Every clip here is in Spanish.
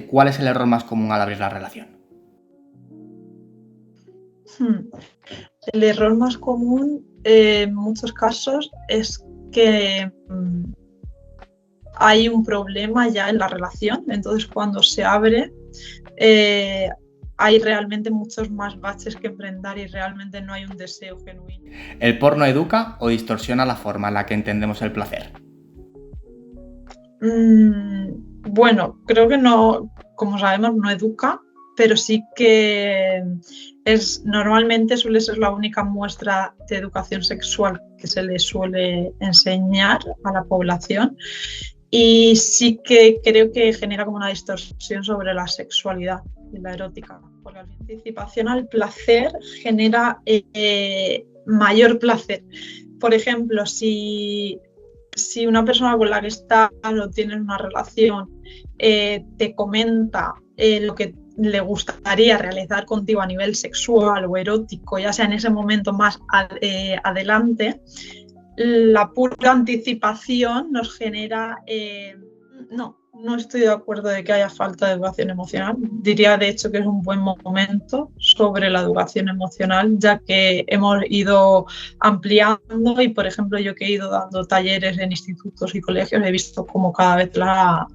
¿Cuál es el error más común al abrir la relación? El error más común en muchos casos es que hay un problema ya en la relación, entonces cuando se abre hay realmente muchos más baches que enfrentar y realmente no hay un deseo genuino. ¿El porno educa o distorsiona la forma en la que entendemos el placer? Bueno, creo que no, como sabemos, no educa, pero sí que normalmente suele ser la única muestra de educación sexual que se le suele enseñar a la población. Y sí que creo que genera como una distorsión sobre la sexualidad y la erótica, porque la participación al placer genera mayor placer. Por ejemplo, si una persona con la que estás o tienes una relación te comenta lo que le gustaría realizar contigo a nivel sexual o erótico, ya sea en ese momento más adelante, la pura anticipación nos genera... No estoy de acuerdo de que haya falta de educación emocional. Diría, de hecho, que es un buen momento sobre la educación emocional, ya que hemos ido ampliando y, por ejemplo, yo que he ido dando talleres en institutos y colegios, he visto cómo cada vez la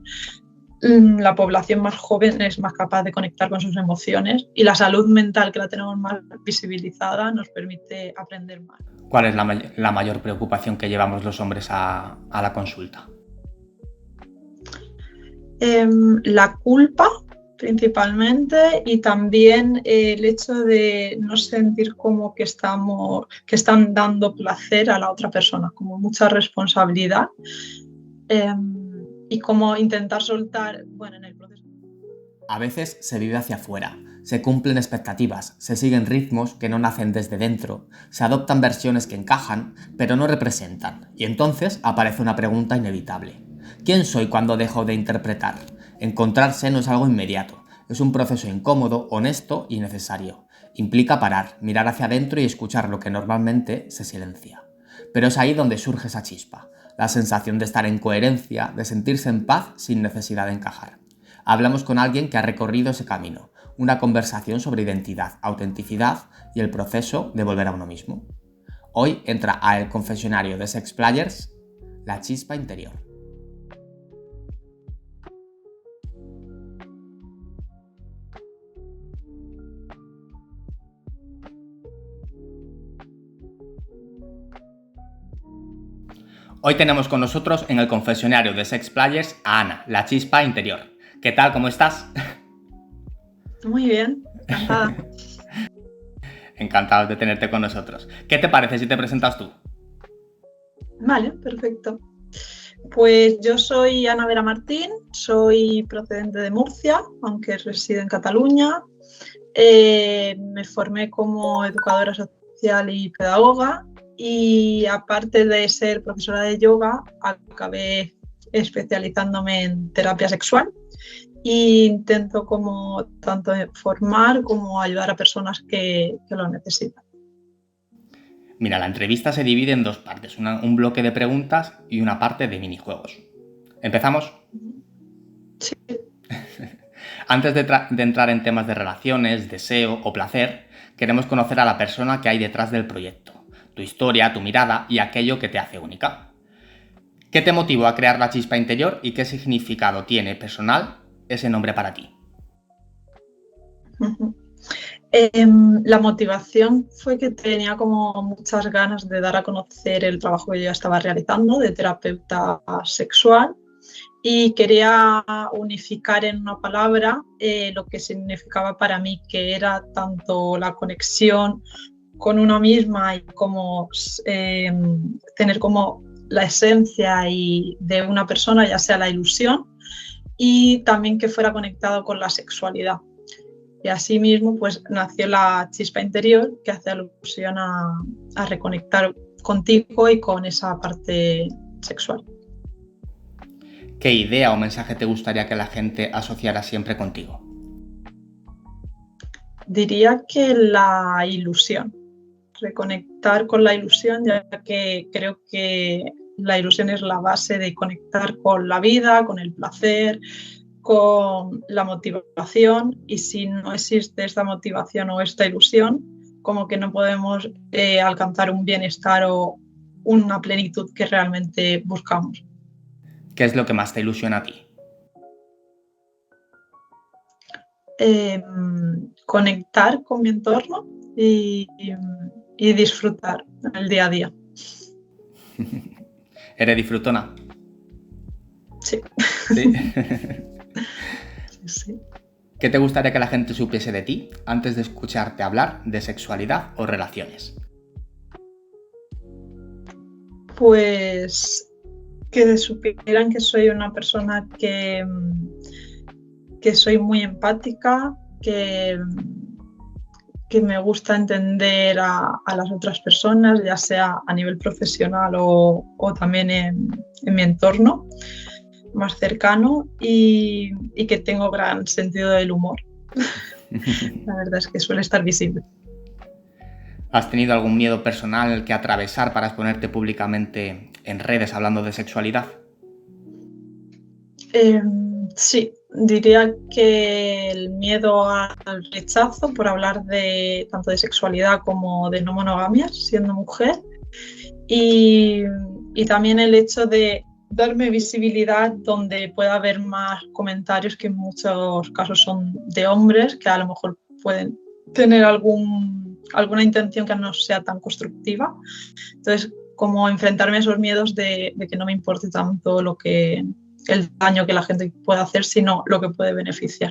población más joven es más capaz de conectar con sus emociones y la salud mental, que la tenemos más visibilizada, nos permite aprender más. ¿Cuál es la mayor preocupación que llevamos los hombres a la consulta? La culpa principalmente, y también el hecho de no sentir como que están dando placer a la otra persona, como mucha responsabilidad, y como intentar soltar, bueno, en el proceso. A veces se vive hacia afuera, se cumplen expectativas, se siguen ritmos que no nacen desde dentro, se adoptan versiones que encajan, pero no representan, y entonces aparece una pregunta inevitable. ¿Quién soy cuando dejo de interpretar? Encontrarse no es algo inmediato, es un proceso incómodo, honesto y necesario. Implica parar, mirar hacia adentro y escuchar lo que normalmente se silencia. Pero es ahí donde surge esa chispa, la sensación de estar en coherencia, de sentirse en paz sin necesidad de encajar. Hablamos con alguien que ha recorrido ese camino, una conversación sobre identidad, autenticidad y el proceso de volver a uno mismo. Hoy entra a El Confesionario de Sex Players, la chispa interior. Hoy tenemos con nosotros en El Confesionario de Sex Players a Ana, la chispa interior. ¿Qué tal? ¿Cómo estás? Muy bien, encantada. Encantado de tenerte con nosotros. ¿Qué te parece si te presentas tú? Vale, perfecto. Pues yo soy Ana Vera Martín, soy procedente de Murcia, aunque resido en Cataluña. Me formé como educadora social y pedagoga, y aparte de ser profesora de yoga, acabé especializándome en terapia sexual e intento como tanto formar como ayudar a personas que lo necesitan. Mira, la entrevista se divide en dos partes, un bloque de preguntas y una parte de minijuegos. ¿Empezamos? Sí. Antes de entrar en temas de relaciones, deseo o placer, queremos conocer a la persona que hay detrás del proyecto, tu historia, tu mirada y aquello que te hace única. ¿Qué te motivó a crear la chispa interior y qué significado tiene personal ese nombre para ti? La motivación fue que tenía como muchas ganas de dar a conocer el trabajo que yo ya estaba realizando de terapeuta sexual, y quería unificar en una palabra lo que significaba para mí, que era tanto la conexión con una misma y como tener como la esencia de una persona, ya sea la ilusión, y también que fuera conectado con la sexualidad. Y así mismo pues nació la chispa interior, que hace alusión a reconectar contigo y con esa parte sexual. ¿Qué idea o mensaje te gustaría que la gente asociara siempre contigo? Diría que la ilusión, reconectar con la ilusión, ya que creo que la ilusión es la base de conectar con la vida, con el placer, con la motivación, y si no existe esta motivación o esta ilusión, como que no podemos alcanzar un bienestar o una plenitud que realmente buscamos. ¿Qué es lo que más te ilusiona a ti? Conectar con mi entorno y disfrutar el día a día. ¿Eres disfrutona? Sí. ¿Sí? Sí. ¿Qué te gustaría que la gente supiese de ti antes de escucharte hablar de sexualidad o relaciones? Pues que supieran que soy una persona que soy muy empática, que me gusta entender a las otras personas, ya sea a nivel profesional o también en mi entorno más cercano, y que tengo gran sentido del humor. La verdad es que suele estar visible. ¿Has tenido algún miedo personal que atravesar para exponerte públicamente en redes hablando de sexualidad? Sí, diría que el miedo al rechazo por hablar tanto de sexualidad como de no monogamia, siendo mujer, y también el hecho de darme visibilidad donde pueda haber más comentarios que en muchos casos son de hombres, que a lo mejor pueden tener alguna intención que no sea tan constructiva. Entonces, como enfrentarme a esos miedos de que no me importe tanto el daño que la gente puede hacer, sino lo que puede beneficiar.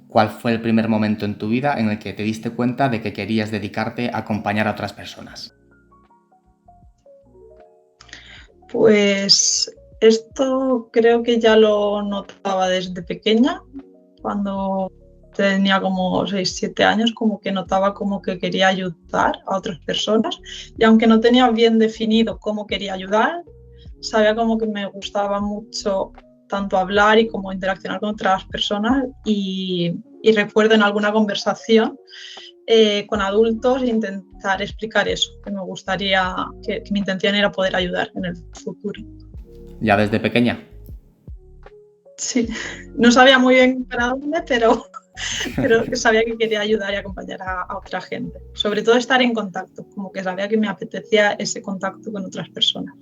¿Cuál fue el primer momento en tu vida en el que te diste cuenta de que querías dedicarte a acompañar a otras personas? Pues esto creo que ya lo notaba desde pequeña, cuando tenía como 6-7 años, como que notaba como que quería ayudar a otras personas, y aunque no tenía bien definido cómo quería ayudar, sabía como que me gustaba mucho tanto hablar y como interaccionar con otras personas, y recuerdo en alguna conversación con adultos intentar explicar eso, que me gustaría, que mi intención era poder ayudar en el futuro. ¿Ya desde pequeña? Sí, no sabía muy bien para dónde, pero sabía que quería ayudar y acompañar a otra gente. Sobre todo estar en contacto, como que sabía que me apetecía ese contacto con otras personas.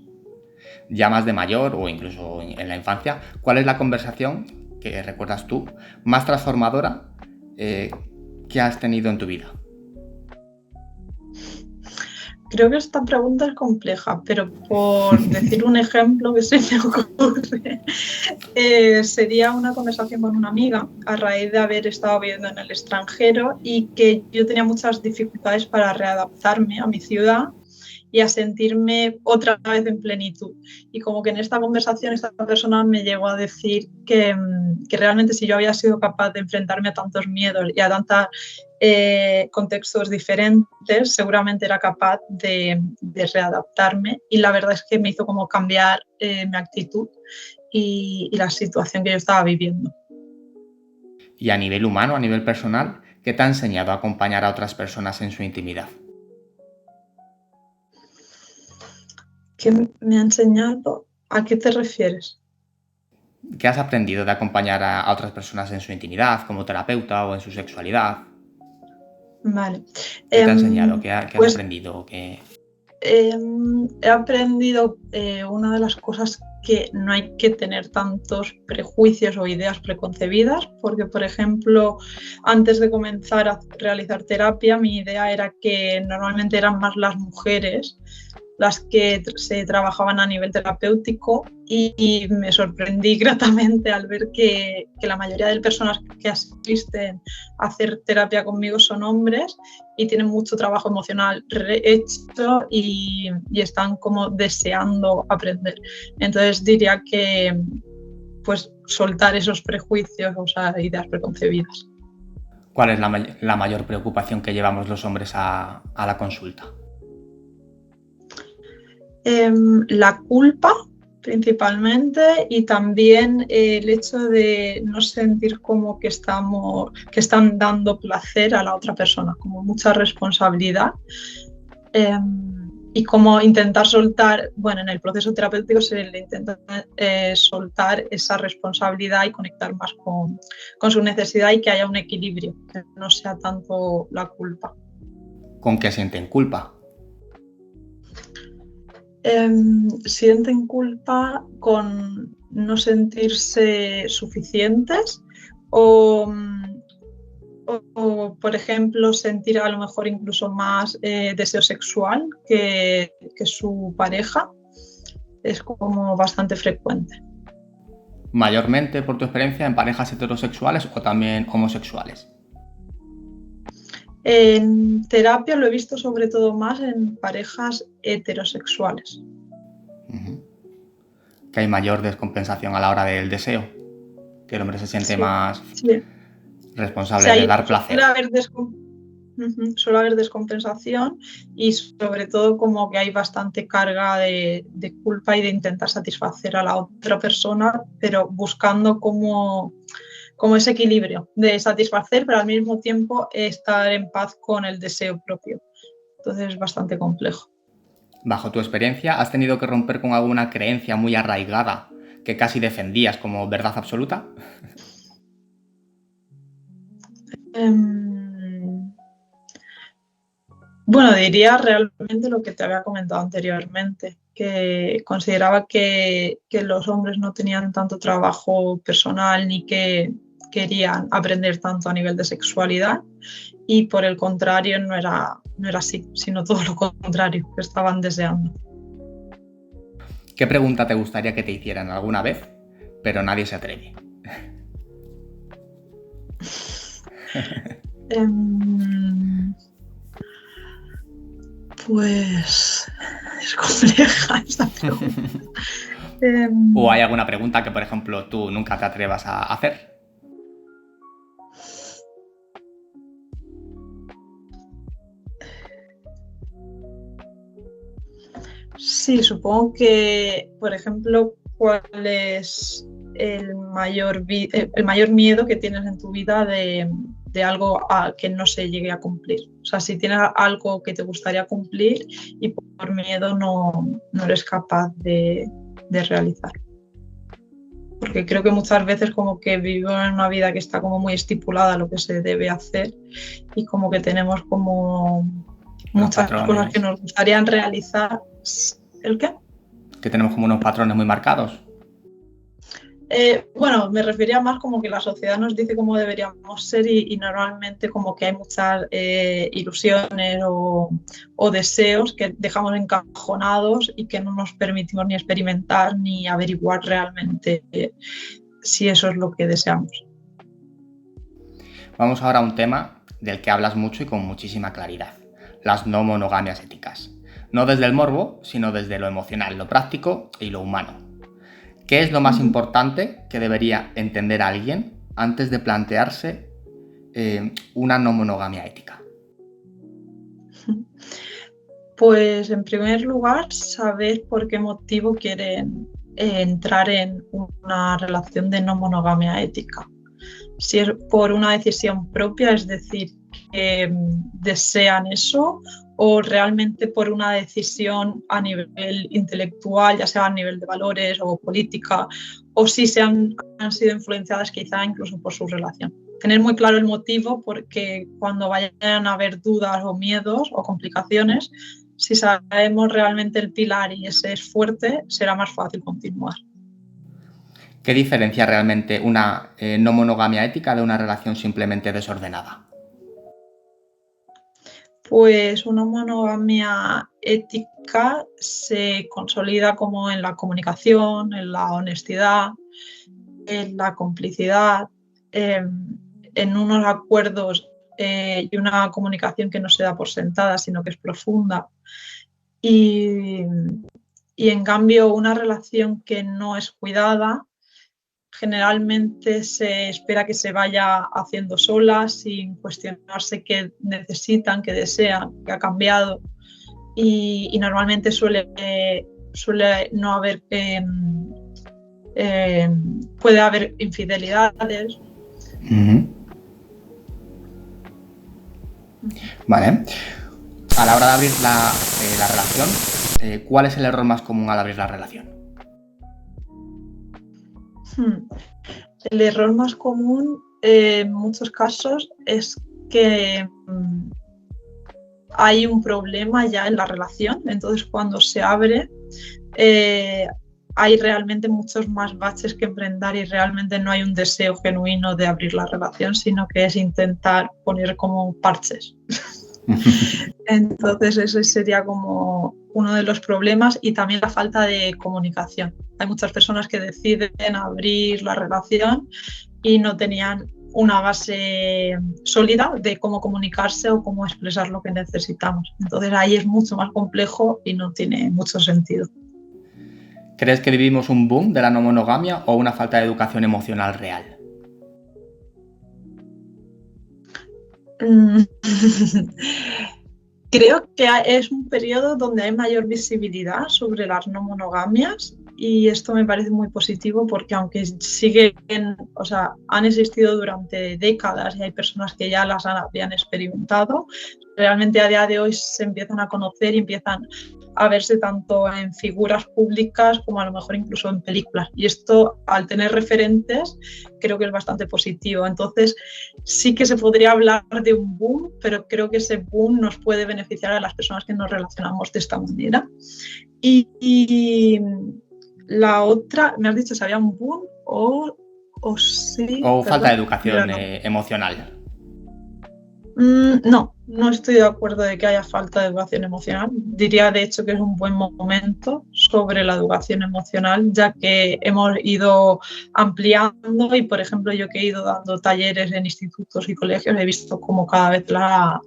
Ya más de mayor o incluso en la infancia, ¿cuál es la conversación que recuerdas tú más transformadora que has tenido en tu vida? Creo que esta pregunta es compleja, pero por decir un ejemplo que se me ocurre, sería una conversación con una amiga a raíz de haber estado viviendo en el extranjero y que yo tenía muchas dificultades para readaptarme a mi ciudad y a sentirme otra vez en plenitud. Y como que en esta conversación esta persona me llegó a decir que realmente si yo había sido capaz de enfrentarme a tantos miedos y a tantos contextos diferentes, seguramente era capaz de readaptarme, y la verdad es que me hizo como cambiar mi actitud y la situación que yo estaba viviendo. Y a nivel humano, a nivel personal, ¿qué te ha enseñado a acompañar a otras personas en su intimidad? ¿Qué me ha enseñado? ¿A qué te refieres? ¿Qué has aprendido de acompañar a otras personas en su intimidad, como terapeuta o en su sexualidad? Vale. ¿Qué te ha enseñado? ¿Qué has Pues aprendido? he aprendido una de las cosas, que no hay que tener tantos prejuicios o ideas preconcebidas, porque, por ejemplo, antes de comenzar a realizar terapia, mi idea era que normalmente eran más las mujeres las que se trabajaban a nivel terapéutico, y me sorprendí gratamente al ver que la mayoría de personas que asisten a hacer terapia conmigo son hombres y tienen mucho trabajo emocional hecho y están como deseando aprender. Entonces diría que pues soltar esos prejuicios, o sea, ideas preconcebidas. ¿Cuál es la mayor preocupación que llevamos los hombres a la consulta? La culpa, principalmente, y también el hecho de no sentir como que están dando placer a la otra persona, como mucha responsabilidad. y como intentar soltar, bueno, en el proceso terapéutico se le intenta soltar esa responsabilidad y conectar más con su necesidad y que haya un equilibrio, que no sea tanto la culpa. ¿Con qué sienten culpa? Sienten culpa con no sentirse suficientes o, por ejemplo, sentir a lo mejor incluso más deseo sexual que su pareja. Es como bastante frecuente. ¿Mayormente, por tu experiencia, en parejas heterosexuales o también homosexuales? En terapia lo he visto sobre todo más en parejas heterosexuales. Que hay mayor descompensación a la hora del deseo, que el hombre se siente Sí, más sí. responsable de dar placer. Suele haber descompensación y sobre todo como que hay bastante carga de culpa y de intentar satisfacer a la otra persona, pero buscando como ese equilibrio de satisfacer, pero al mismo tiempo estar en paz con el deseo propio. Entonces es bastante complejo. Bajo tu experiencia, ¿has tenido que romper con alguna creencia muy arraigada que casi defendías como verdad absoluta? Bueno, diría realmente lo que te había comentado anteriormente, que consideraba que los hombres no tenían tanto trabajo personal ni que querían aprender tanto a nivel de sexualidad y por el contrario no era así, sino todo lo contrario, que estaban deseando. ¿Qué pregunta te gustaría que te hicieran alguna vez, pero nadie se atreve? Pues es compleja esta pregunta. ¿O hay alguna pregunta que, por ejemplo, tú nunca te atrevas a hacer? Sí, supongo que, por ejemplo, ¿cuál es el mayor miedo que tienes en tu vida de algo que no se llegue a cumplir? O sea, si tienes algo que te gustaría cumplir y por miedo no eres capaz de realizar. Porque creo que muchas veces como que vivimos en una vida que está como muy estipulada lo que se debe hacer y como que tenemos como muchas cosas que nos gustaría realizar. ¿El qué? Que tenemos como unos patrones muy marcados. Bueno, me refería más como que la sociedad nos dice cómo deberíamos ser y normalmente como que hay muchas ilusiones o deseos que dejamos encajonados y que no nos permitimos ni experimentar ni averiguar realmente si eso es lo que deseamos. Vamos ahora a un tema del que hablas mucho y con muchísima claridad: las no monogamias éticas. No desde el morbo, sino desde lo emocional, lo práctico y lo humano. ¿Qué es lo más importante que debería entender alguien antes de plantearse una no monogamia ética? Pues en primer lugar, saber por qué motivo quieren entrar en una relación de no monogamia ética. Si es por una decisión propia, es decir, que desean eso, o realmente por una decisión a nivel intelectual, ya sea a nivel de valores o política, o si han sido influenciadas quizá incluso por su relación. Tener muy claro el motivo, porque cuando vayan a haber dudas o miedos o complicaciones, si sabemos realmente el pilar y ese es fuerte, será más fácil continuar. ¿Qué diferencia realmente una no monogamia ética de una relación simplemente desordenada? Pues una monogamia ética se consolida como en la comunicación, en la honestidad, en la complicidad, en unos acuerdos y una comunicación que no se da por sentada, sino que es profunda. Y en cambio, una relación que no es cuidada, generalmente se espera que se vaya haciendo sola sin cuestionarse qué necesitan, qué desean, qué ha cambiado y normalmente suele no haber, puede haber infidelidades. Vale. A la hora de abrir la relación, ¿cuál es el error más común al abrir la relación? El error más común en muchos casos es que hay un problema ya en la relación, entonces cuando se abre hay realmente muchos más baches que enfrentar y realmente no hay un deseo genuino de abrir la relación, sino que es intentar poner como parches. Entonces ese sería como uno de los problemas y también la falta de comunicación. Hay muchas personas que deciden abrir la relación y no tenían una base sólida de cómo comunicarse o cómo expresar lo que necesitamos. Entonces ahí es mucho más complejo y no tiene mucho sentido. ¿Crees que vivimos un boom de la no monogamia o una falta de educación emocional real? Creo que es un periodo donde hay mayor visibilidad sobre las no monogamias y esto me parece muy positivo porque aunque han existido durante décadas y hay personas que ya las habían experimentado, realmente a día de hoy se empiezan a conocer y empiezan a verse tanto en figuras públicas como a lo mejor incluso en películas. Y esto, al tener referentes, creo que es bastante positivo. Entonces, sí que se podría hablar de un boom, pero creo que ese boom nos puede beneficiar a las personas que nos relacionamos de esta manera. Y la otra, me has dicho si había un boom o sí. ¿O perdón, falta de educación no. emocional? No estoy de acuerdo de que haya falta de educación emocional. Diría, de hecho, que es un buen momento sobre la educación emocional, ya que hemos ido ampliando y, por ejemplo, yo que he ido dando talleres en institutos y colegios, he visto cómo cada vez la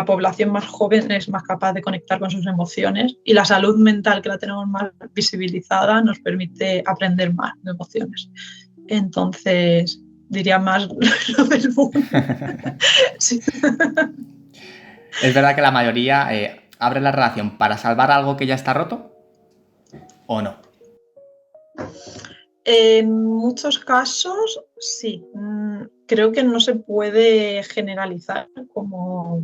población más joven es más capaz de conectar con sus emociones y la salud mental, que la tenemos más visibilizada, nos permite aprender más de emociones. Entonces, diría más lo del mundo. Sí. ¿Es verdad que la mayoría abre la relación para salvar algo que ya está roto? ¿O no? En muchos casos, sí. Creo que no se puede generalizar como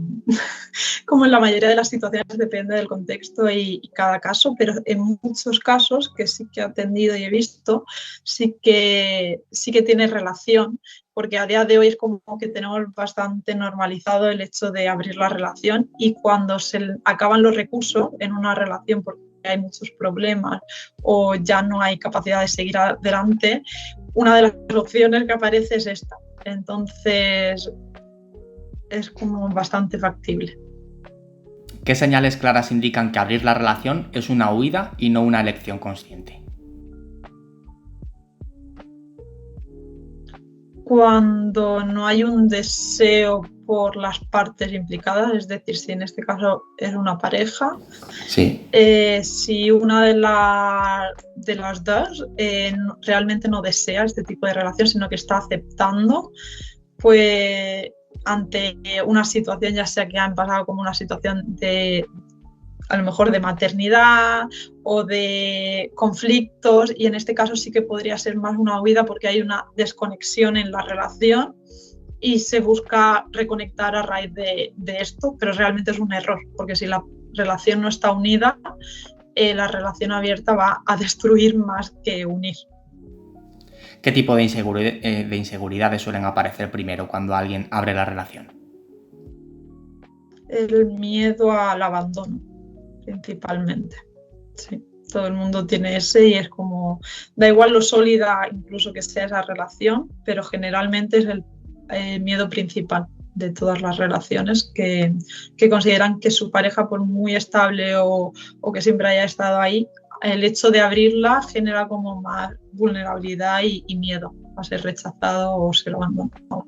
en la mayoría de las situaciones, depende del contexto y cada caso, pero en muchos casos que sí que he atendido y he visto, sí que tiene relación, porque a día de hoy es como que tenemos bastante normalizado el hecho de abrir la relación y cuando se acaban los recursos en una relación porque hay muchos problemas o ya no hay capacidad de seguir adelante, una de las opciones que aparece es esta. Entonces es como bastante factible. ¿Qué señales claras indican que abrir la relación es una huida y no una elección consciente? Cuando no hay un deseo por las partes implicadas, es decir, si en este caso es una pareja, sí. Si una de las dos realmente no desea este tipo de relación, sino que está aceptando, pues ante una situación, ya sea que han pasado como una situación de a lo mejor de maternidad o de conflictos, y en este caso sí que podría ser más una huida porque hay una desconexión en la relación y se busca reconectar a raíz de esto, pero realmente es un error, porque si la relación no está unida, la relación abierta va a destruir más que unir. ¿Qué tipo de inseguridades suelen aparecer primero cuando alguien abre la relación? El miedo al abandono, principalmente. Sí, todo el mundo tiene ese y es como, da igual lo sólida incluso que sea esa relación, pero generalmente es el miedo principal de todas las relaciones que consideran que su pareja, por muy estable o que siempre haya estado ahí, el hecho de abrirla genera como más vulnerabilidad y miedo a ser rechazado o ser abandonado.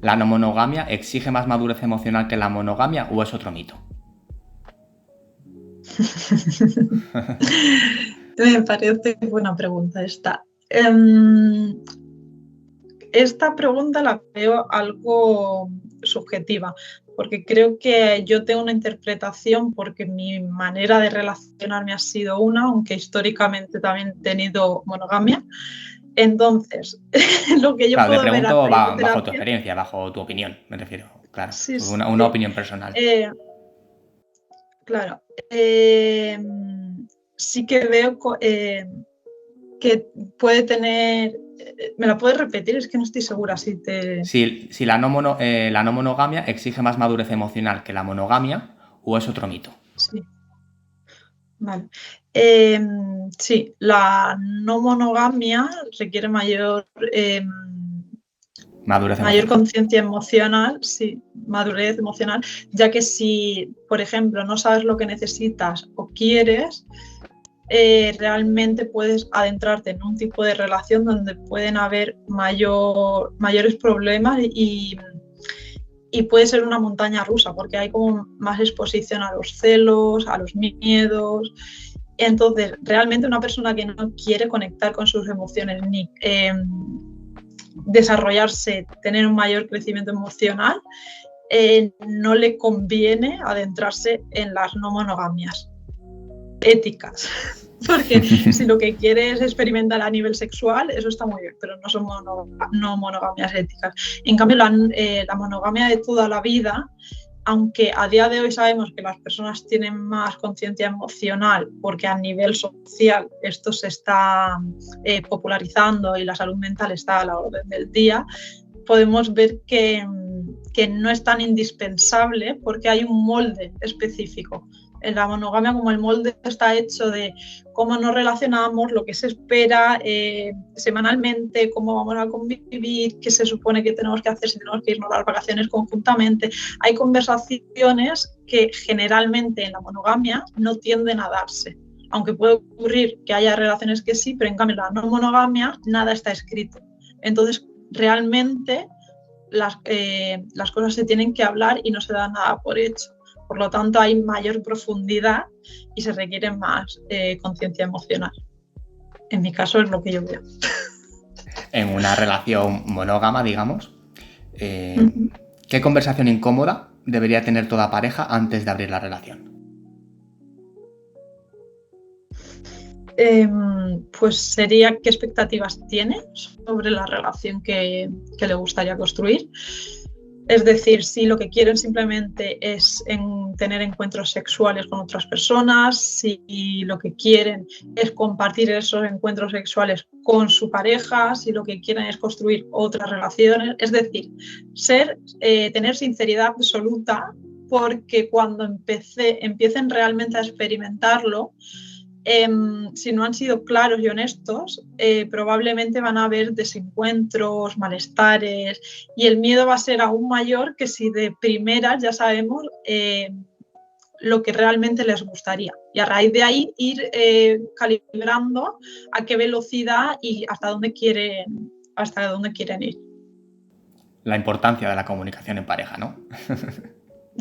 ¿La no monogamia exige más madurez emocional que la monogamia o es otro mito? Me parece buena pregunta esta. Esta pregunta la veo algo subjetiva, porque creo que yo tengo una interpretación porque mi manera de relacionarme ha sido una, aunque históricamente también he tenido monogamia. Entonces, lo que yo Claro, te puedo ver a pregunto raíz de bajo tu terapia... experiencia, bajo tu opinión, me refiero. claro. Sí, sí. Una opinión personal. Claro. Sí que veo que puede tener... ¿Me la puedes repetir? Es que no estoy segura si te... Si la no monogamia exige más madurez emocional que la monogamia, ¿o es otro mito? Sí, vale. Sí, la no monogamia requiere mayor Madurez mayor emocional. conciencia emocional, sí, madurez emocional, ya que si, por ejemplo, no sabes lo que necesitas o quieres, realmente puedes adentrarte en un tipo de relación donde pueden haber mayores problemas y puede ser una montaña rusa, porque hay como más exposición a los celos, a los miedos. Entonces, realmente una persona que no quiere conectar con sus emociones ni desarrollarse, tener un mayor crecimiento emocional, no le conviene adentrarse en las no monogamias éticas. Porque si lo que quiere es experimentar a nivel sexual, eso está muy bien, pero no son no monogamias éticas. En cambio, la monogamia de toda la vida, aunque a día de hoy sabemos que las personas tienen más conciencia emocional porque a nivel social esto se está popularizando y la salud mental está a la orden del día, podemos ver que no es tan indispensable porque hay un molde específico. En la monogamia, como el molde está hecho de cómo nos relacionamos, lo que se espera semanalmente, cómo vamos a convivir, qué se supone que tenemos que hacer si tenemos que irnos a las vacaciones conjuntamente. Hay conversaciones que generalmente en la monogamia no tienden a darse. Aunque puede ocurrir que haya relaciones que sí, pero en cambio en la no monogamia nada está escrito. Entonces, realmente las cosas se tienen que hablar y no se da nada por hecho. Por lo tanto, hay mayor profundidad y se requiere más conciencia emocional. En mi caso es lo que yo veo. En una relación monógama, digamos, ¿qué conversación incómoda debería tener toda pareja antes de abrir la relación? Pues sería qué expectativas tiene sobre la relación que le gustaría construir. Es decir, si lo que quieren simplemente es tener encuentros sexuales con otras personas, si lo que quieren es compartir esos encuentros sexuales con su pareja, si lo que quieren es construir otras relaciones. Es decir, tener sinceridad absoluta, porque cuando empiecen realmente a experimentarlo, si no han sido claros y honestos, probablemente van a haber desencuentros, malestares, y el miedo va a ser aún mayor que si de primeras ya sabemos lo que realmente les gustaría. Y a raíz de ahí ir calibrando a qué velocidad y hasta dónde quieren ir. La importancia de la comunicación en pareja, ¿no?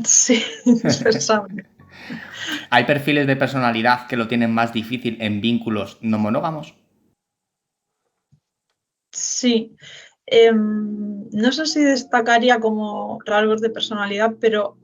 Sí, indispensable. ¿Hay perfiles de personalidad que lo tienen más difícil en vínculos no monógamos? Sí. No sé si destacaría como rasgos de personalidad, pero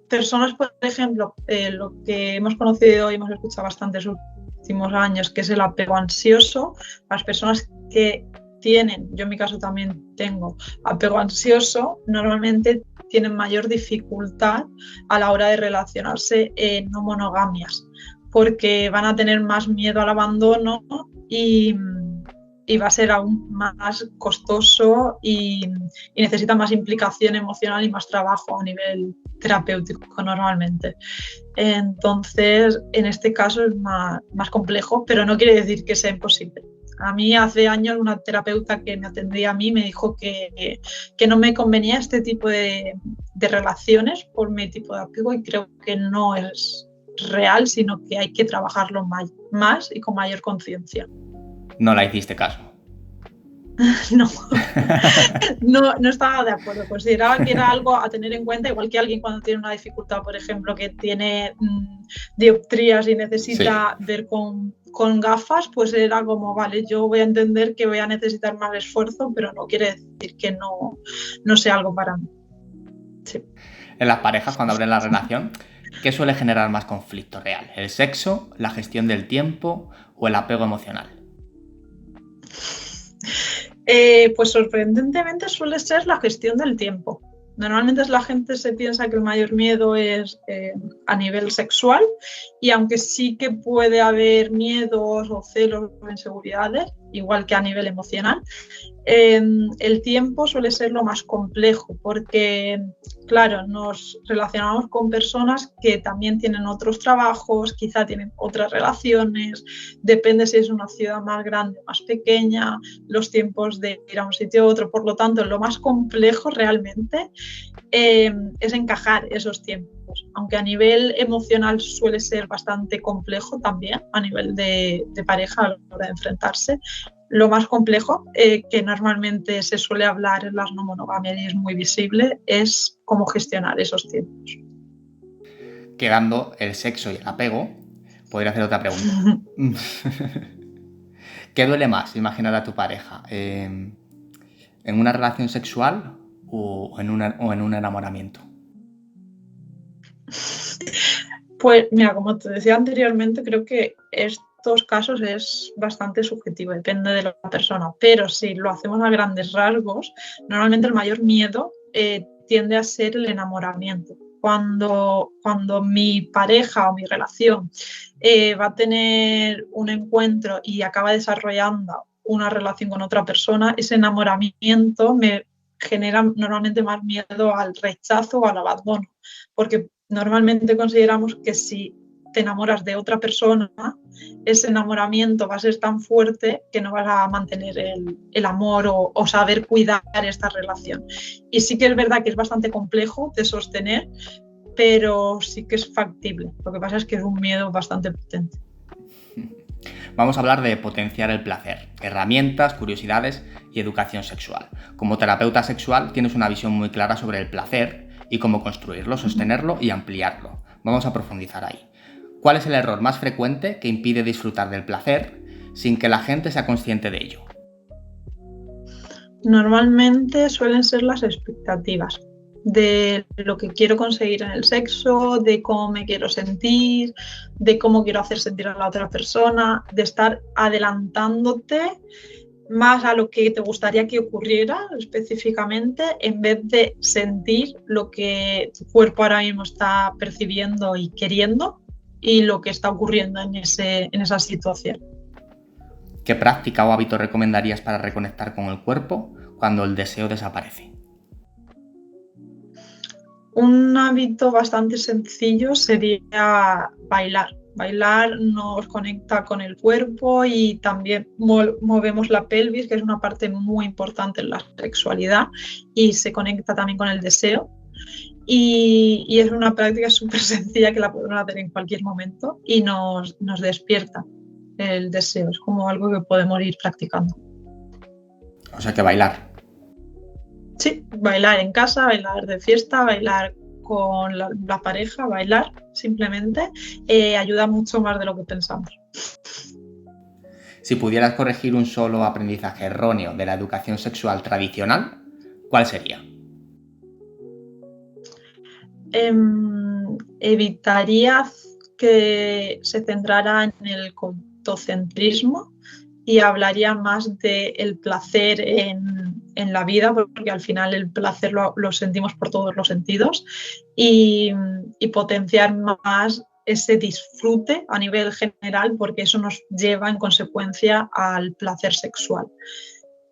personas, por ejemplo, lo que hemos conocido y hemos escuchado bastante en los últimos años, que es el apego ansioso, las personas que tienen, yo en mi caso también tengo apego ansioso, normalmente tienen mayor dificultad a la hora de relacionarse en no monogamias, porque van a tener más miedo al abandono y va a ser aún más costoso y necesita más implicación emocional y más trabajo a nivel terapéutico normalmente. Entonces, en este caso es más complejo, pero no quiere decir que sea imposible. A mí hace años una terapeuta que me atendía a mí me dijo que no me convenía este tipo de relaciones por mi tipo de apego, y creo que no es real, sino que hay que trabajarlo más y con mayor conciencia. No la hiciste caso. No estaba de acuerdo. Consideraba que era algo a tener en cuenta, igual que alguien cuando tiene una dificultad, por ejemplo, que tiene dioptrías y necesita ver con gafas, pues era como, vale, yo voy a entender que voy a necesitar más esfuerzo, pero no quiere decir que no sea algo para mí. Sí. En las parejas, cuando abren la relación, ¿qué suele generar más conflicto real? ¿El sexo, la gestión del tiempo o el apego emocional? Pues sorprendentemente suele ser la gestión del tiempo. Normalmente la gente se piensa que el mayor miedo es a nivel sexual, y aunque sí que puede haber miedos o celos o inseguridades, igual que a nivel emocional, el tiempo suele ser lo más complejo porque, claro, nos relacionamos con personas que también tienen otros trabajos, quizá tienen otras relaciones, depende si es una ciudad más grande o más pequeña, los tiempos de ir a un sitio a otro. Por lo tanto, lo más complejo realmente es encajar esos tiempos, aunque a nivel emocional suele ser bastante complejo también, a nivel de pareja a la hora de enfrentarse. Lo más complejo, que normalmente se suele hablar en las no monogamias y es muy visible, es cómo gestionar esos tiempos. Quedando el sexo y el apego, podría hacer otra pregunta. ¿Qué duele más imaginar a tu pareja? ¿En una relación sexual o en un enamoramiento? Pues mira, como te decía anteriormente, creo que estos casos es bastante subjetivo, depende de la persona, pero si lo hacemos a grandes rasgos, normalmente el mayor miedo tiende a ser el enamoramiento. Cuando mi pareja o mi relación va a tener un encuentro y acaba desarrollando una relación con otra persona, ese enamoramiento me genera normalmente más miedo al rechazo o al abandono, porque normalmente consideramos que si te enamoras de otra persona, ese enamoramiento va a ser tan fuerte que no vas a mantener el amor o saber cuidar esta relación. Y sí que es verdad que es bastante complejo de sostener, pero sí que es factible. Lo que pasa es que es un miedo bastante potente. Vamos a hablar de potenciar el placer, herramientas, curiosidades y educación sexual. Como terapeuta sexual tienes una visión muy clara sobre el placer y cómo construirlo, sostenerlo y ampliarlo. Vamos a profundizar ahí. ¿Cuál es el error más frecuente que impide disfrutar del placer sin que la gente sea consciente de ello? Normalmente suelen ser las expectativas de lo que quiero conseguir en el sexo, de cómo me quiero sentir, de cómo quiero hacer sentir a la otra persona, de estar adelantándote más a lo que te gustaría que ocurriera específicamente, en vez de sentir lo que tu cuerpo ahora mismo está percibiendo y queriendo y lo que está ocurriendo en esa situación. ¿Qué práctica o hábito recomendarías para reconectar con el cuerpo cuando el deseo desaparece? Un hábito bastante sencillo sería bailar. Bailar nos conecta con el cuerpo y también movemos la pelvis, que es una parte muy importante en la sexualidad, y se conecta también con el deseo. Y es una práctica súper sencilla que la podemos hacer en cualquier momento y nos despierta el deseo. Es como algo que podemos ir practicando. O sea que bailar. Sí, bailar en casa, bailar de fiesta, bailar con la pareja, bailar simplemente ayuda mucho más de lo que pensamos. Si pudieras corregir un solo aprendizaje erróneo de la educación sexual tradicional, ¿cuál sería? Evitaría que se centrara en el contocentrismo y hablaría más del placer en la vida, porque al final el placer lo sentimos por todos los sentidos, y potenciar más ese disfrute a nivel general, porque eso nos lleva en consecuencia al placer sexual.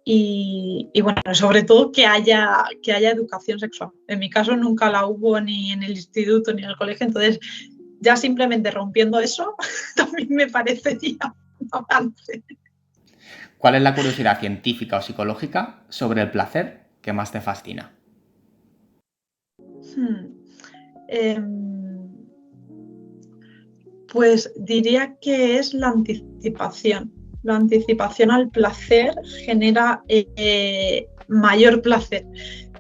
Y bueno, sobre todo que haya educación sexual. En mi caso nunca la hubo ni en el instituto ni en el colegio, entonces ya simplemente rompiendo eso también me parecería un avance. ¿Cuál es la curiosidad científica o psicológica sobre el placer que más te fascina? Pues diría que es la anticipación. La anticipación al placer genera mayor placer.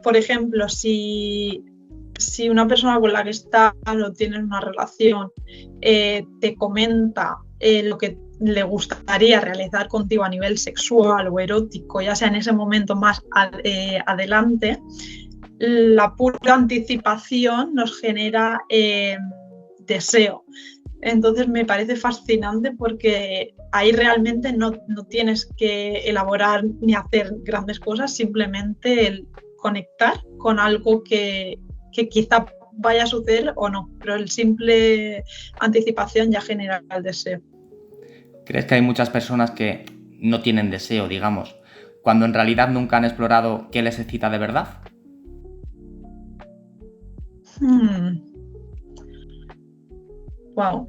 Por ejemplo, si una persona con la que estás o tienes una relación te comenta lo que le gustaría realizar contigo a nivel sexual o erótico, ya sea en ese momento más adelante, la pura anticipación nos genera deseo. Entonces me parece fascinante porque ahí realmente no tienes que elaborar ni hacer grandes cosas, simplemente el conectar con algo que quizá vaya a suceder o no, pero el simple anticipación ya genera el deseo. ¿Crees que hay muchas personas que no tienen deseo, digamos, cuando en realidad nunca han explorado qué les excita de verdad? Wow.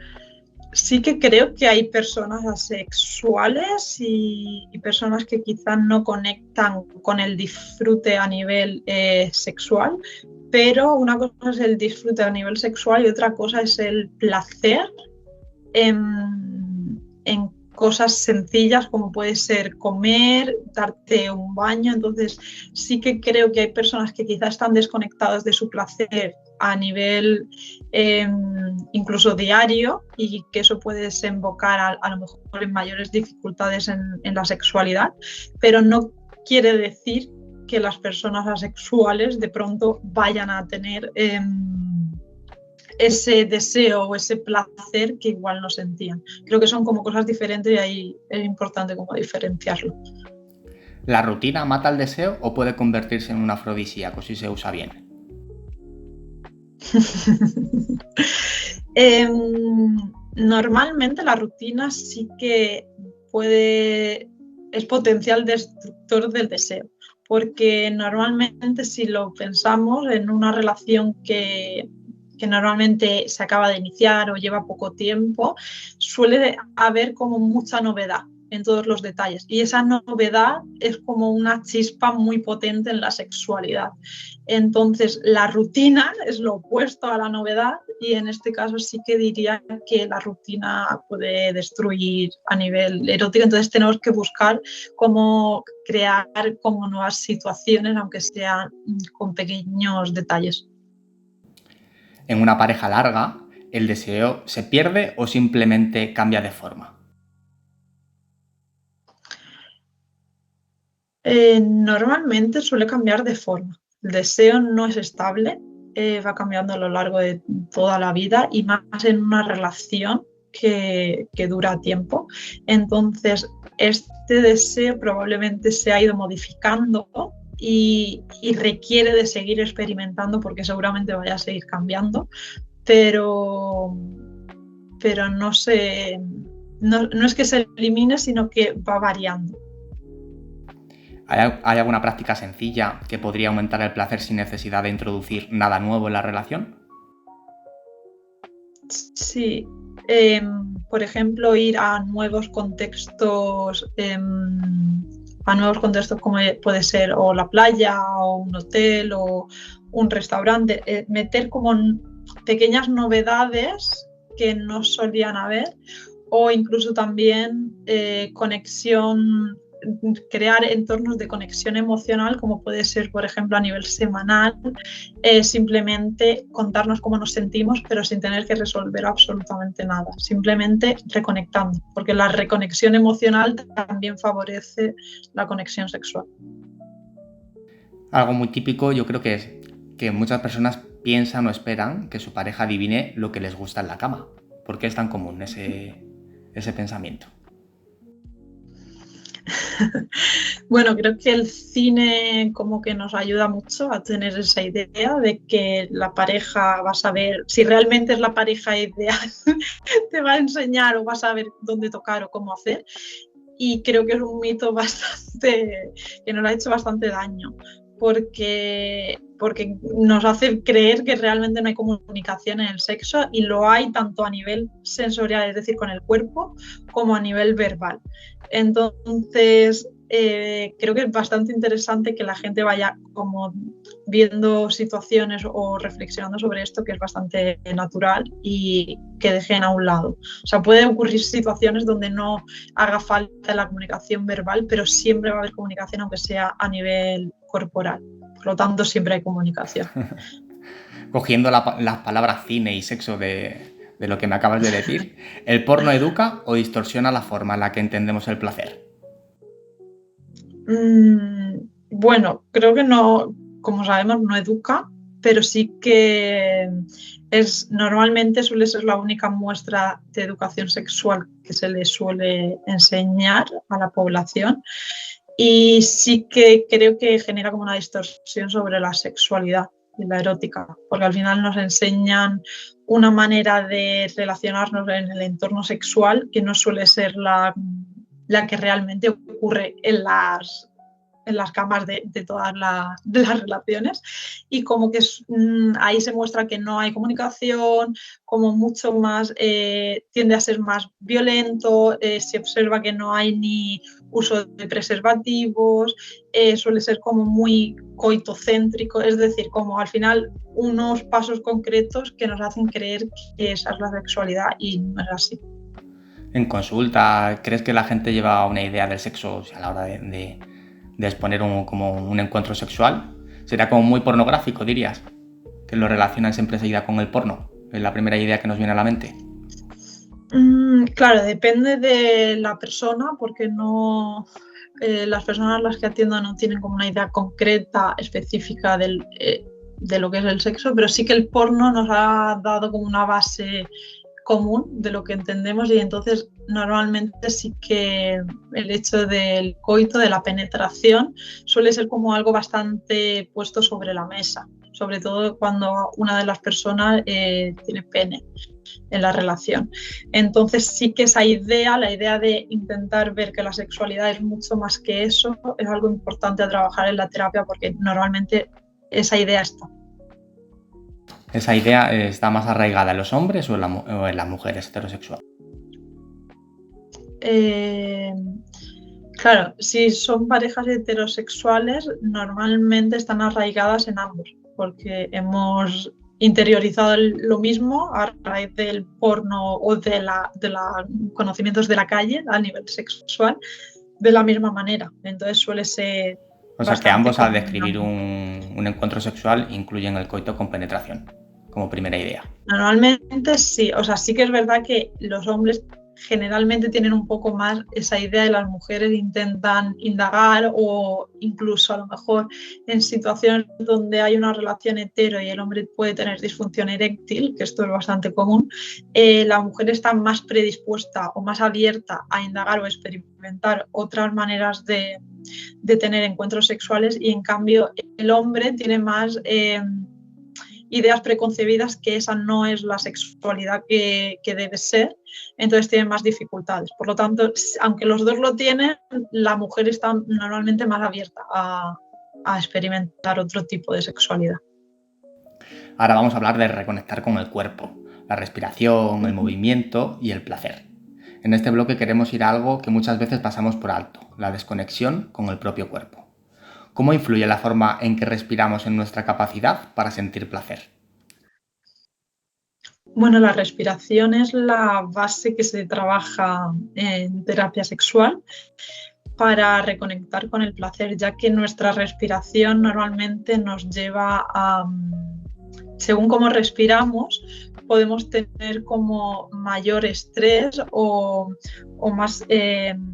Sí que creo que hay personas asexuales y personas que quizás no conectan con el disfrute a nivel sexual, pero una cosa es el disfrute a nivel sexual y otra cosa es el placer en cosas sencillas como puede ser comer, darte un baño. Entonces sí que creo que hay personas que quizás están desconectadas de su placer a nivel incluso diario y que eso puede desembocar a lo mejor en mayores dificultades en la sexualidad, pero no quiere decir que las personas asexuales de pronto vayan a tener ese deseo o ese placer que igual no sentían. Creo que son como cosas diferentes y ahí es importante como diferenciarlo. ¿La rutina mata el deseo o puede convertirse en un afrodisíaco si se usa bien? Normalmente la rutina sí que es potencial destructor del deseo, porque normalmente si lo pensamos en una relación que normalmente se acaba de iniciar o lleva poco tiempo, suele haber como mucha novedad en todos los detalles y esa novedad es como una chispa muy potente en la sexualidad. Entonces la rutina es lo opuesto a la novedad y en este caso sí que diría que la rutina puede destruir a nivel erótico. Entonces tenemos que buscar cómo crear como nuevas situaciones, aunque sean con pequeños detalles. En una pareja larga, ¿el deseo se pierde o simplemente cambia de forma? Normalmente suele cambiar de forma. El deseo no es estable, va cambiando a lo largo de toda la vida y más en una relación que dura tiempo. Entonces, este deseo probablemente se ha ido modificando y requiere de seguir experimentando porque seguramente vaya a seguir cambiando, pero no es que se elimine, sino que va variando. ¿Hay alguna práctica sencilla que podría aumentar el placer sin necesidad de introducir nada nuevo en la relación? Sí, por ejemplo, ir a nuevos contextos, como puede ser o la playa o un hotel o un restaurante, meter como pequeñas novedades que no solían haber o incluso también conexión, crear entornos de conexión emocional, como puede ser, por ejemplo, a nivel semanal, simplemente contarnos cómo nos sentimos, pero sin tener que resolver absolutamente nada, simplemente reconectando, porque la reconexión emocional también favorece la conexión sexual. Algo muy típico yo creo que es que muchas personas piensan o esperan que su pareja adivine lo que les gusta en la cama. ¿Por qué es tan común ese pensamiento? Bueno, creo que el cine como que nos ayuda mucho a tener esa idea de que la pareja va a saber, si realmente es la pareja ideal, te va a enseñar o va a saber dónde tocar o cómo hacer. Y creo que es un mito que nos ha hecho bastante daño, porque nos hace creer que realmente no hay comunicación en el sexo y lo hay tanto a nivel sensorial, es decir, con el cuerpo, como a nivel verbal. Entonces, creo que es bastante interesante que la gente vaya como viendo situaciones o reflexionando sobre esto, que es bastante natural y que dejen a un lado. O sea, pueden ocurrir situaciones donde no haga falta la comunicación verbal, pero siempre va a haber comunicación, aunque sea a nivel corporal. Por lo tanto, siempre hay comunicación. Cogiendo las palabras cine y sexo de lo que me acabas de decir, ¿el porno educa o distorsiona la forma en la que entendemos el placer? Bueno, creo que no, como sabemos, no educa, pero sí que normalmente suele ser la única muestra de educación sexual que se le suele enseñar a la población. Y sí que creo que genera como una distorsión sobre la sexualidad y la erótica, porque al final nos enseñan una manera de relacionarnos en el entorno sexual que no suele ser la que realmente ocurre en las camas de todas de las relaciones, y como que ahí se muestra que no hay comunicación, como mucho más, tiende a ser más violento, se observa que no hay ni uso de preservativos, suele ser como muy coitocéntrico, es decir, como al final unos pasos concretos que nos hacen creer que esa es la sexualidad y no es así. En consulta, ¿crees que la gente lleva una idea del sexo, o sea, a la hora de exponer como un encuentro sexual? ¿Sería como muy pornográfico, dirías? ¿Que lo relacionan siempre enseguida con el porno? Es la primera idea que nos viene a la mente. Claro, depende de la persona, porque no, las personas a las que atiendo no tienen como una idea concreta, específica de lo que es el sexo, pero sí que el porno nos ha dado como una base común de lo que entendemos, y entonces normalmente sí que el hecho del coito, de la penetración, suele ser como algo bastante puesto sobre la mesa, sobre todo cuando una de las personas tiene pene en la relación. Entonces sí que esa idea, la idea de intentar ver que la sexualidad es mucho más que eso, es algo importante a trabajar en la terapia, porque normalmente esa idea está. ¿Esa idea está más arraigada en los hombres o en las mujeres heterosexuales? Claro, si son parejas heterosexuales, normalmente están arraigadas en ambos, porque hemos interiorizado lo mismo a raíz del porno o de los conocimientos de la calle a nivel sexual, de la misma manera. Entonces suele ser O sea, que bastante ambos al común. describir un encuentro sexual incluyen el coito con penetración, como primera idea. Normalmente sí, o sea, sí que es verdad que los hombres generalmente tienen un poco más esa idea, y las mujeres intentan indagar, o incluso a lo mejor en situaciones donde hay una relación hetero y el hombre puede tener disfunción eréctil, que esto es bastante común, la mujer está más predispuesta o más abierta a indagar o experimentar otras maneras de tener encuentros sexuales, y en cambio el hombre tiene más ideas preconcebidas que esa no es la sexualidad que debe ser, entonces tienen más dificultades. Por lo tanto, aunque los dos lo tienen, la mujer está normalmente más abierta a experimentar otro tipo de sexualidad. Ahora vamos a hablar de reconectar con el cuerpo, la respiración, el movimiento y el placer. En este bloque queremos ir a algo que muchas veces pasamos por alto, la desconexión con el propio cuerpo. ¿Cómo influye la forma en que respiramos en nuestra capacidad para sentir placer? Bueno, la respiración es la base que se trabaja en terapia sexual para reconectar con el placer, ya que nuestra respiración normalmente nos lleva a, según cómo respiramos, podemos tener como mayor estrés o más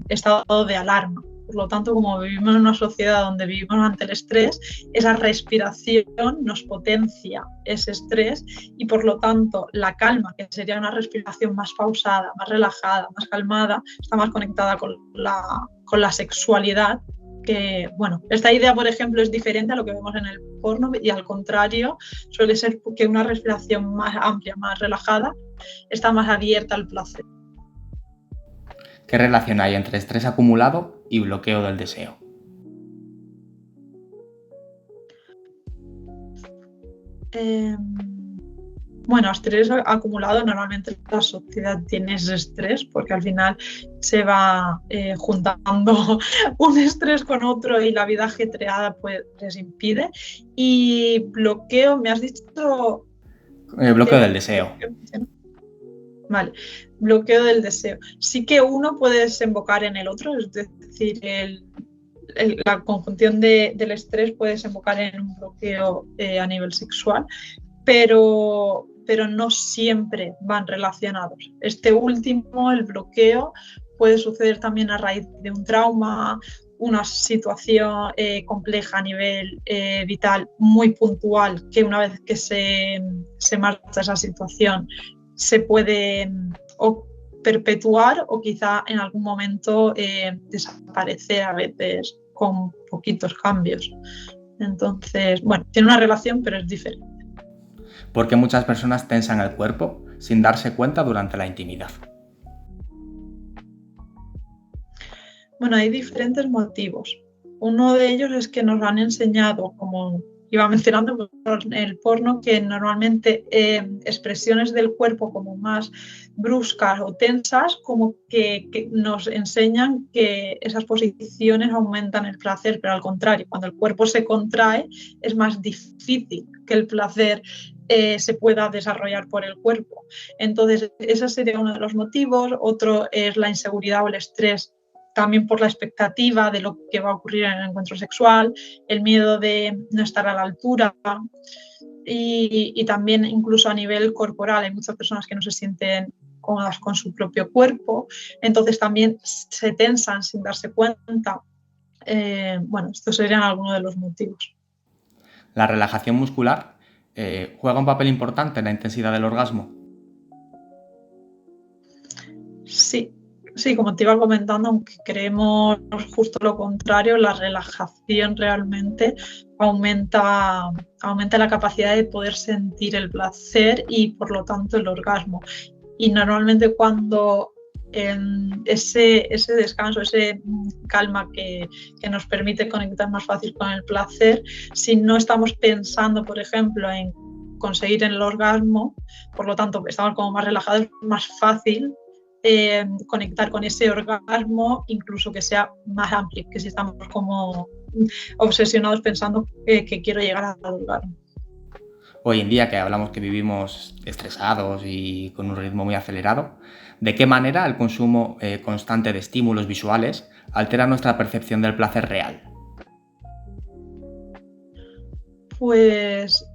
estado de alarma. Por lo tanto, como vivimos en una sociedad donde vivimos ante el estrés, esa respiración nos potencia ese estrés, y por lo tanto la calma, que sería una respiración más pausada, más relajada, más calmada, está más conectada con la sexualidad. Que, bueno, esta idea, por ejemplo, es diferente a lo que vemos en el porno, y al contrario, suele ser que una respiración más amplia, más relajada, está más abierta al placer. ¿Qué relación hay entre estrés acumulado y bloqueo del deseo? Bueno, estrés acumulado, normalmente la sociedad tiene ese estrés, porque al final se va juntando un estrés con otro, y la vida ajetreada pues les impide. Y bloqueo, me has dicho... Bloqueo del deseo. Vale, bloqueo del deseo. Sí que uno puede desembocar en el otro, es decir, la conjunción del estrés puede desembocar en un bloqueo a nivel sexual, pero no siempre van relacionados. Este último, el bloqueo, puede suceder también a raíz de un trauma, una situación compleja a nivel vital muy puntual, que una vez que se marcha esa situación se puede o perpetuar, o quizá en algún momento desaparecer, a veces con poquitos cambios. Entonces, bueno, tiene una relación, pero es diferente. Porque muchas personas tensan el cuerpo sin darse cuenta durante la intimidad. Bueno, hay diferentes motivos. Uno de ellos es que nos han enseñado, como iba mencionando en el porno, que normalmente expresiones del cuerpo como más bruscas o tensas, como que nos enseñan que esas posiciones aumentan el placer, pero al contrario, cuando el cuerpo se contrae es más difícil que el placer se pueda desarrollar por el cuerpo. Entonces, ese sería uno de los motivos. Otro es la inseguridad o el estrés, también por la expectativa de lo que va a ocurrir en el encuentro sexual, el miedo de no estar a la altura y también incluso a nivel corporal. Hay muchas personas que no se sienten cómodas con su propio cuerpo, entonces también se tensan sin darse cuenta. Bueno, estos serían algunos de los motivos. La relajación muscular juega un papel importante en la intensidad del orgasmo. Sí, como te iba comentando, aunque creemos justo lo contrario, la relajación realmente aumenta la capacidad de poder sentir el placer y por lo tanto el orgasmo. Y normalmente cuando ese descanso, ese calma que nos permite conectar más fácil con el placer, si no estamos pensando, por ejemplo, en conseguir el orgasmo, por lo tanto estamos como más relajados, es más fácil conectar con ese orgasmo, incluso que sea más amplio, que si estamos como obsesionados pensando que quiero llegar al orgasmo. Hoy en día que hablamos que vivimos estresados y con un ritmo muy acelerado, ¿de qué manera el consumo constante de estímulos visuales altera nuestra percepción del placer real? Pues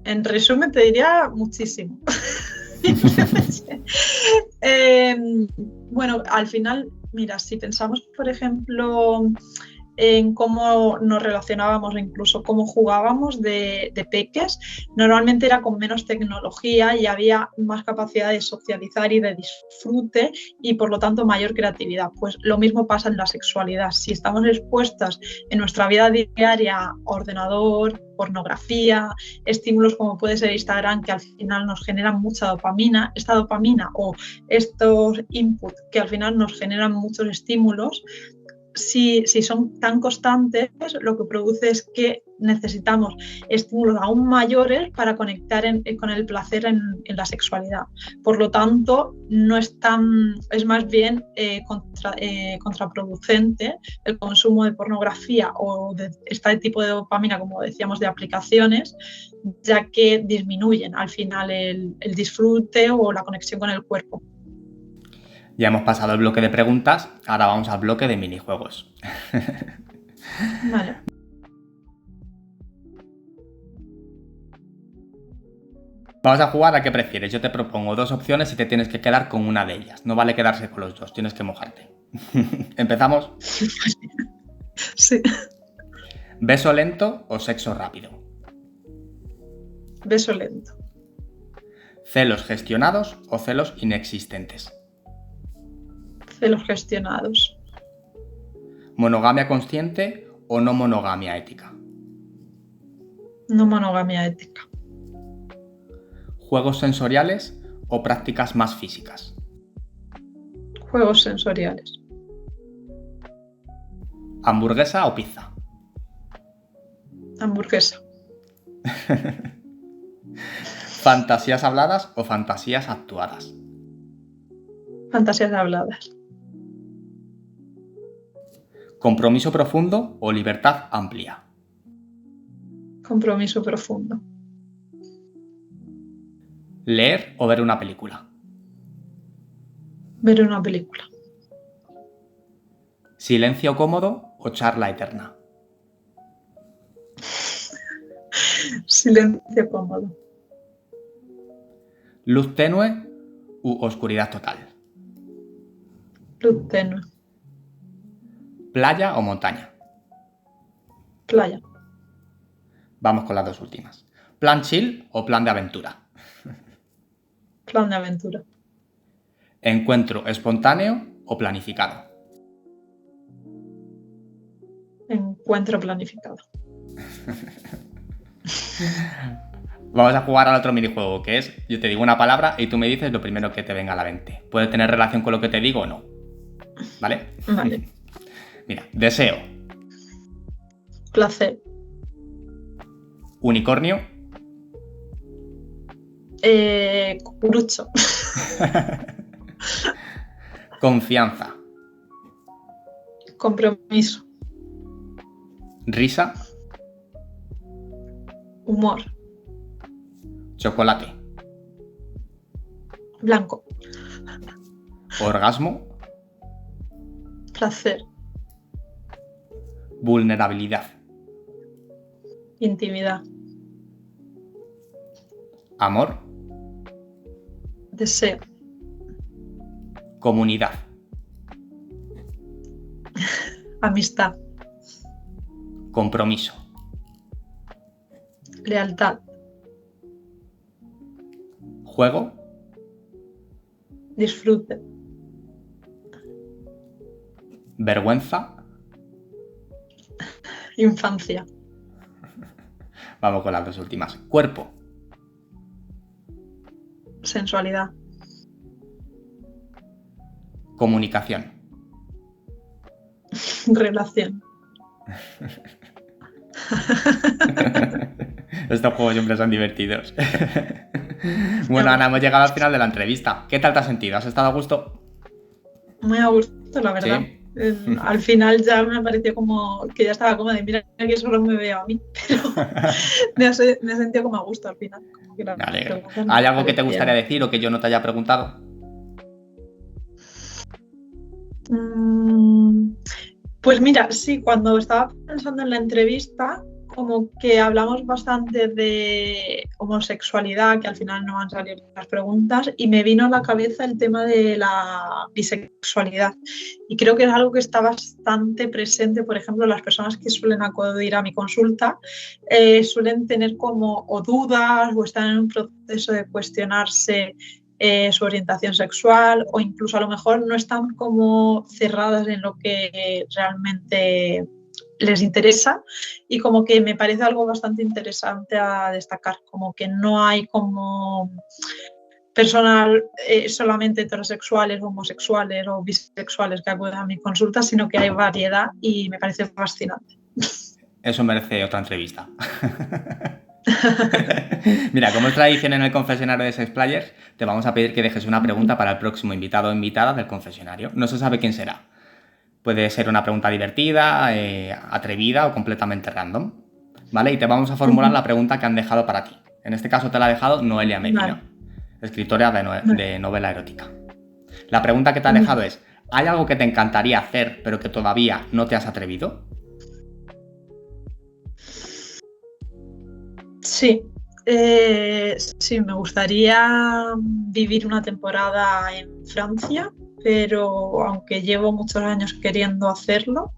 en resumen te diría muchísimo. Bueno, al final, mira, si pensamos, por ejemplo, en cómo nos relacionábamos, incluso cómo jugábamos de peques, normalmente era con menos tecnología y había más capacidad de socializar y de disfrute y por lo tanto mayor creatividad. Pues lo mismo pasa en la sexualidad. Si estamos expuestas en nuestra vida diaria a ordenador, pornografía, estímulos como puede ser Instagram, que al final nos generan mucha dopamina, esta dopamina o estos inputs que al final nos generan muchos estímulos, si son tan constantes, lo que produce es que necesitamos estímulos aún mayores para conectar con el placer en la sexualidad. Por lo tanto, no es más bien contraproducente el consumo de pornografía o de este tipo de dopamina, como decíamos, de aplicaciones, ya que disminuyen al final el disfrute o la conexión con el cuerpo. Ya hemos pasado el bloque de preguntas, ahora vamos al bloque de minijuegos. Vale. Vamos a jugar a qué prefieres. Yo te propongo dos opciones y te tienes que quedar con una de ellas. No vale quedarse con los dos, tienes que mojarte. ¿Empezamos? Sí. ¿Beso lento o sexo rápido? Beso lento. ¿Celos gestionados o celos inexistentes? Celos gestionados. ¿Monogamia consciente o no monogamia ética? No monogamia ética. ¿Juegos sensoriales o prácticas más físicas? Juegos sensoriales. ¿Hamburguesa o pizza? Hamburguesa. ¿Fantasías habladas o fantasías actuadas? Fantasías habladas. ¿Compromiso profundo o libertad amplia? Compromiso profundo. ¿Leer o ver una película? Ver una película. ¿Silencio cómodo o charla eterna? Silencio cómodo. ¿Luz tenue u oscuridad total? Luz tenue. ¿Playa o montaña? Playa. Vamos con las dos últimas. ¿Plan chill o plan de aventura? Plan de aventura. ¿Encuentro espontáneo o planificado? Encuentro planificado. Vamos a jugar al otro minijuego, que es, yo te digo una palabra y tú me dices lo primero que te venga a la mente. Puede tener relación con lo que te digo o no. ¿Vale? Vale. Mira, deseo. Placer. Unicornio. Cucurucho. Confianza. Compromiso. Risa. Humor. Chocolate. Blanco. Orgasmo. Placer. Vulnerabilidad. Intimidad. Amor. Deseo. Comunidad. Amistad. Compromiso. Lealtad. Juego. Disfrute. Vergüenza. Infancia. Vamos con las dos últimas. Cuerpo. Sensualidad. Comunicación. Relación. Estos juegos siempre son divertidos. Bueno, Ana, hemos llegado al final de la entrevista. ¿Qué tal te has sentido? ¿Has estado a gusto? Muy a gusto, la verdad. Sí. Al final ya me pareció como que ya estaba cómoda. Mira que solo me veo a mí, pero me he sentido como a gusto al final. Como que Me alegro. preguntas me ¿Hay algo que te parecían- gustaría decir o que yo no te haya preguntado? Pues mira, sí, cuando estaba pensando en la entrevista, como que hablamos bastante de homosexualidad, que al final no han salido las preguntas, y me vino a la cabeza el tema de la bisexualidad. Y creo que es algo que está bastante presente, por ejemplo, las personas que suelen acudir a mi consulta suelen tener como o dudas o están en un proceso de cuestionarse su orientación sexual, o incluso a lo mejor no están como cerradas en lo que realmente les interesa, y como que me parece algo bastante interesante a destacar, como que no hay como personas solamente heterosexuales, homosexuales o bisexuales que acuden a mi consulta, sino que hay variedad y me parece fascinante. Eso merece otra entrevista. Mira, como es tradición en el confesionario de Sex Players, te vamos a pedir que dejes una pregunta para el próximo invitado o invitada del confesionario. No se sabe quién será. Puede ser una pregunta divertida, atrevida o completamente random. ¿Vale? Y te vamos a formular la pregunta que han dejado para ti. En este caso te la ha dejado Noelia Medina, escritora de novela erótica. La pregunta que te ha dejado es: ¿hay algo que te encantaría hacer pero que todavía no te has atrevido? Sí, sí, me gustaría vivir una temporada en Francia, pero aunque llevo muchos años queriendo hacerlo,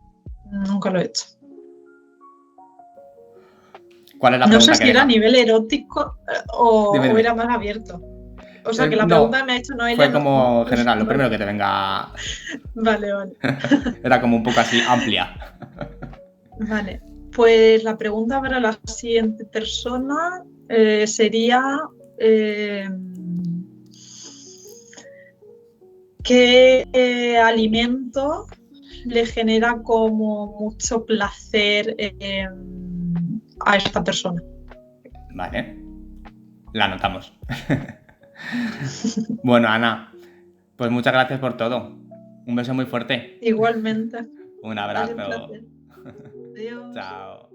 nunca lo he hecho. ¿Cuál es la No pregunta sé que si era a deja? nivel erótico o Dime. era más abierto. O sea, que la No, pregunta que me ha hecho Noelia... fue como no- general, lo vale. primero que te venga. Vale, vale. Era como un poco así amplia. Vale, pues la pregunta para la siguiente persona sería ¿qué alimento le genera como mucho placer a esta persona? Vale, la anotamos. Bueno, Ana, pues muchas gracias por todo. Un beso muy fuerte. Igualmente. Un Ha sido un abrazo. placer. Adiós. Chao.